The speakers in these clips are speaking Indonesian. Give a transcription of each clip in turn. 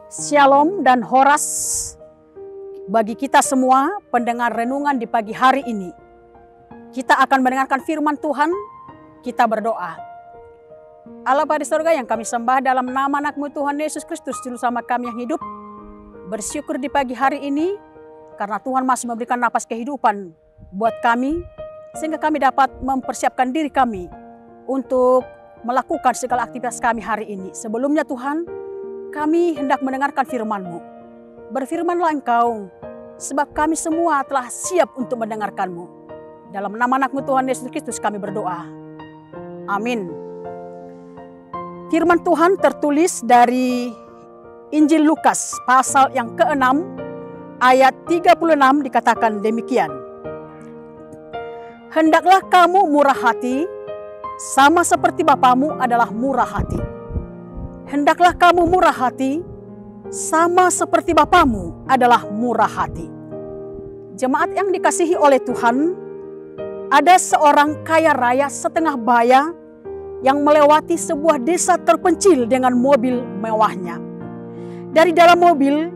Shalom dan Horas bagi kita semua pendengar renungan di pagi hari ini. Kita akan mendengarkan firman Tuhan, kita berdoa. Allah Bapa di surga yang kami sembah dalam nama anak-Mu Tuhan Yesus Kristus, Juru Selamat kami yang hidup. Bersyukur di pagi hari ini karena Tuhan masih memberikan napas kehidupan buat kami, sehingga kami dapat mempersiapkan diri kami untuk melakukan segala aktivitas kami hari ini. Sebelumnya Tuhan, kami hendak mendengarkan firman-Mu. Berfirmanlah Engkau, sebab kami semua telah siap untuk mendengarkan-Mu. Dalam nama anak-Mu Tuhan Yesus Kristus kami berdoa. Amin. Firman Tuhan tertulis dari Injil Lukas pasal yang ke-6 ayat 36 dikatakan demikian. Hendaklah kamu murah hati, sama seperti Bapamu adalah murah hati. Hendaklah kamu murah hati, sama seperti Bapamu adalah murah hati. Jemaat yang dikasihi oleh Tuhan, ada seorang kaya raya setengah baya yang melewati sebuah desa terpencil dengan mobil mewahnya. Dari dalam mobil,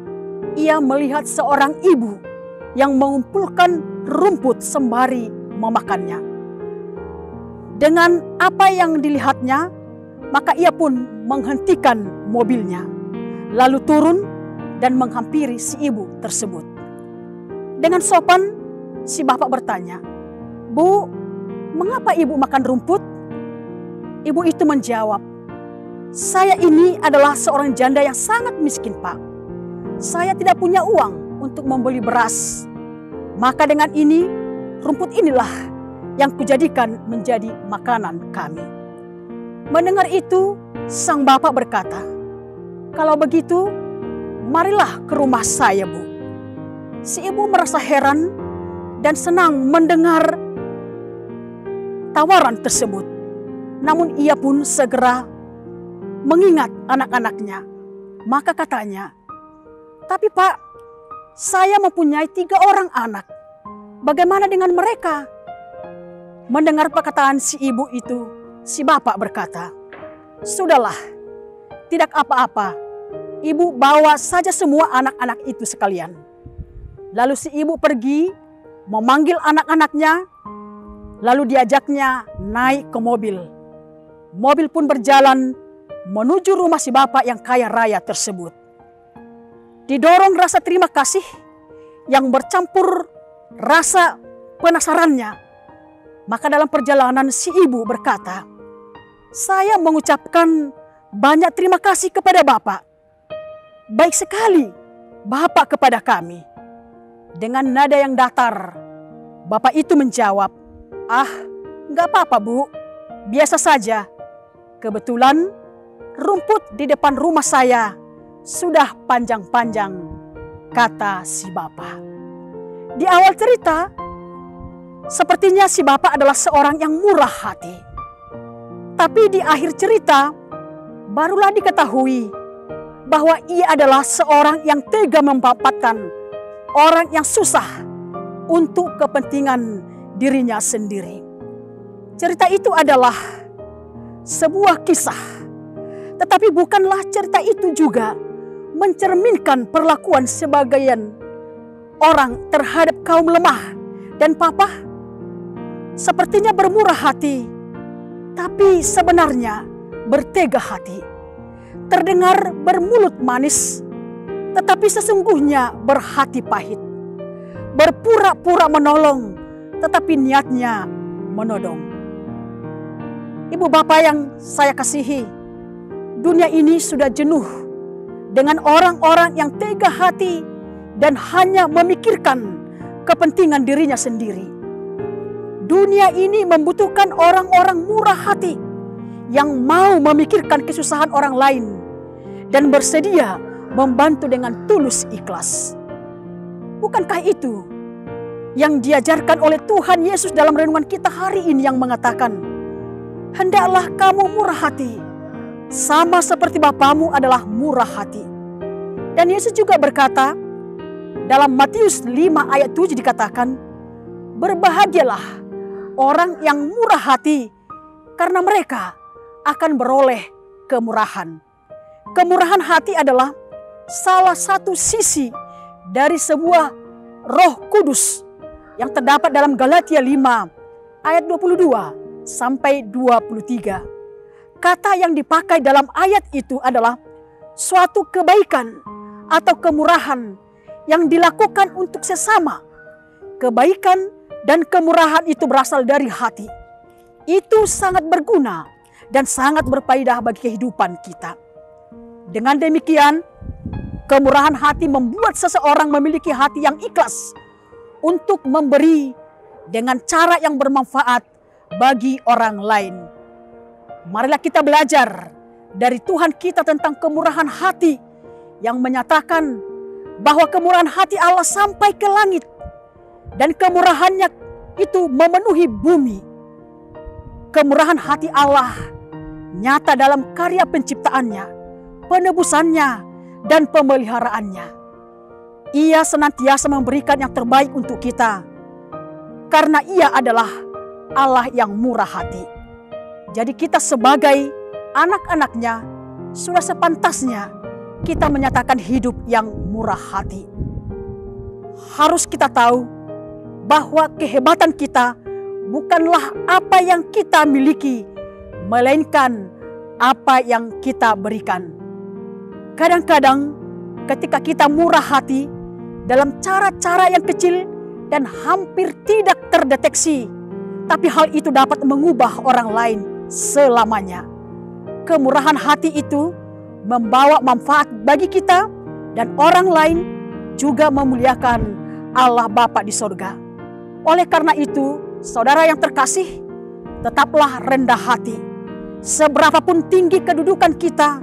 ia melihat seorang ibu yang mengumpulkan rumput sembari memakannya. Dengan apa yang dilihatnya, maka ia pun menghentikan mobilnya, lalu turun dan menghampiri si ibu tersebut. Dengan sopan, si bapak bertanya, "Bu, mengapa ibu makan rumput?" Ibu itu menjawab, "Saya ini adalah seorang janda yang sangat miskin, Pak. Saya tidak punya uang untuk membeli beras. Maka dengan ini, rumput inilah yang kujadikan menjadi makanan kami." Mendengar itu, sang bapak berkata, "Kalau begitu, marilah ke rumah saya, Bu." Si ibu merasa heran dan senang mendengar tawaran tersebut. Namun ia pun segera mengingat anak-anaknya. Maka katanya, "Tapi Pak, saya mempunyai 3 orang anak. Bagaimana dengan mereka?" Mendengar perkataan si ibu itu, si bapak berkata, "Sudahlah, tidak apa-apa. Ibu bawa saja semua anak-anak itu sekalian." Lalu si ibu pergi memanggil anak-anaknya, lalu diajaknya naik ke mobil. Mobil pun berjalan menuju rumah si bapak yang kaya raya tersebut. Didorong rasa terima kasih yang bercampur rasa penasarannya, maka dalam perjalanan si ibu berkata, "Saya mengucapkan banyak terima kasih kepada Bapak. Baik sekali Bapak kepada kami." Dengan nada yang datar, bapak itu menjawab, "Ah, enggak apa-apa, Bu. Biasa saja. Kebetulan rumput di depan rumah saya sudah panjang-panjang," kata si bapak. Di awal cerita, sepertinya si bapak adalah seorang yang murah hati. Tapi di akhir cerita, barulah diketahui bahwa ia adalah seorang yang tega memanfaatkan orang yang susah untuk kepentingan dirinya sendiri. Cerita itu adalah sebuah kisah, tetapi bukanlah cerita itu juga mencerminkan perlakuan sebagian orang terhadap kaum lemah dan papa. Sepertinya bermurah hati, tapi sebenarnya bertega hati. Terdengar bermulut manis, tetapi sesungguhnya berhati pahit. Berpura-pura menolong, tetapi niatnya menodong. Ibu bapak yang saya kasihi, dunia ini sudah jenuh dengan orang-orang yang tega hati dan hanya memikirkan kepentingan dirinya sendiri. Dunia ini membutuhkan orang-orang murah hati yang mau memikirkan kesusahan orang lain dan bersedia membantu dengan tulus ikhlas. Bukankah itu yang diajarkan oleh Tuhan Yesus dalam renungan kita hari ini yang mengatakan, "Hendaklah kamu murah hati, sama seperti Bapamu adalah murah hati." Dan Yesus juga berkata, dalam Matius 5 ayat 7 dikatakan, "Berbahagialah orang yang murah hati, karena mereka akan beroleh kemurahan." Kemurahan hati adalah salah satu sisi dari sebuah Roh Kudus yang terdapat dalam Galatia 5 ayat 22 sampai 23. Kata yang dipakai dalam ayat itu adalah suatu kebaikan atau kemurahan yang dilakukan untuk sesama. Kebaikan dan kemurahan itu berasal dari hati. Itu sangat berguna dan sangat berfaedah bagi kehidupan kita. Dengan demikian, kemurahan hati membuat seseorang memiliki hati yang ikhlas untuk memberi dengan cara yang bermanfaat bagi orang lain. Marilah kita belajar dari Tuhan kita tentang kemurahan hati yang menyatakan bahwa kemurahan hati Allah sampai ke langit dan kemurahannya itu memenuhi bumi. Kemurahan hati Allah nyata dalam karya penciptaannya, penebusannya, dan pemeliharaannya. Ia senantiasa memberikan yang terbaik untuk kita karena Ia adalah Allah yang murah hati. Jadi kita sebagai anak-anaknya sudah sepantasnya kita menyatakan hidup yang murah hati. Harus kita tahu bahwa kehebatan kita bukanlah apa yang kita miliki, melainkan apa yang kita berikan. Kadang-kadang ketika kita murah hati dalam cara-cara yang kecil dan hampir tidak terdeteksi, tapi hal itu dapat mengubah orang lain selamanya. Kemurahan hati itu membawa manfaat bagi kita dan orang lain, juga memuliakan Allah Bapa di sorga. Oleh karena itu, saudara yang terkasih, tetaplah rendah hati. Seberapapun tinggi kedudukan kita,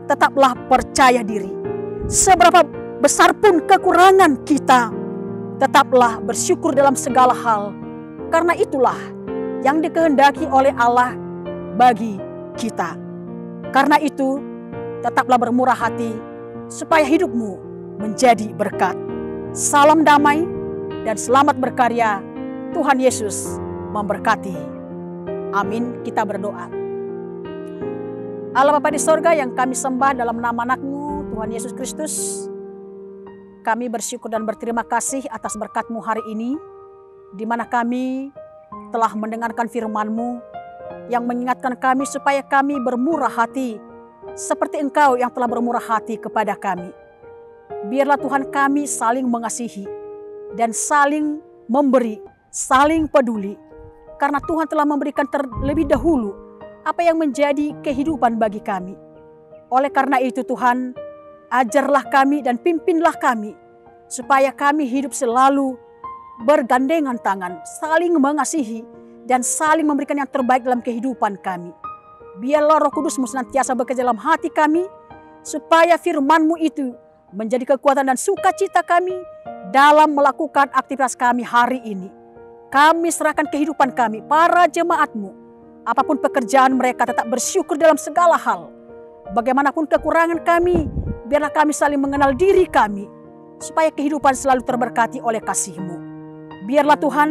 tetaplah percaya diri. Seberapa besar pun kekurangan kita, tetaplah bersyukur dalam segala hal. Karena itulah yang dikehendaki oleh Allah bagi kita. Karena itu, tetaplah bermurah hati supaya hidupmu menjadi berkat. Salam damai dan selamat berkarya. Tuhan Yesus memberkati. Amin. Kita berdoa. Allah Bapa di sorga yang kami sembah dalam nama anak-Mu Tuhan Yesus Kristus, kami bersyukur dan berterima kasih atas berkat-Mu hari ini, di mana kami telah mendengarkan firman-Mu yang mengingatkan kami supaya kami bermurah hati seperti Engkau yang telah bermurah hati kepada kami. Biarlah Tuhan kami saling mengasihi dan saling memberi, saling peduli, karena Tuhan telah memberikan terlebih dahulu apa yang menjadi kehidupan bagi kami. Oleh karena itu Tuhan, ajarlah kami dan pimpinlah kami supaya kami hidup selalu bergandengan tangan, saling mengasihi dan saling memberikan yang terbaik dalam kehidupan kami. Biarlah Roh Kudus-Mu senantiasa bekerja dalam hati kami, supaya firman-Mu itu menjadi kekuatan dan sukacita kami dalam melakukan aktivitas kami hari ini. Kami serahkan kehidupan kami, para jemaat-Mu, apapun pekerjaan mereka tetap bersyukur dalam segala hal. Bagaimanapun kekurangan kami, biarlah kami saling mengenal diri kami, supaya kehidupan selalu terberkati oleh kasih-Mu. Biarlah Tuhan,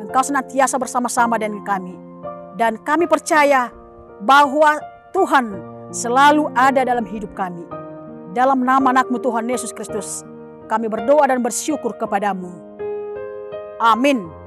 Engkau senantiasa bersama-sama dengan kami. Dan kami percaya bahwa Tuhan selalu ada dalam hidup kami. Dalam nama anak-Mu Tuhan Yesus Kristus, kami berdoa dan bersyukur kepadamu. Amin.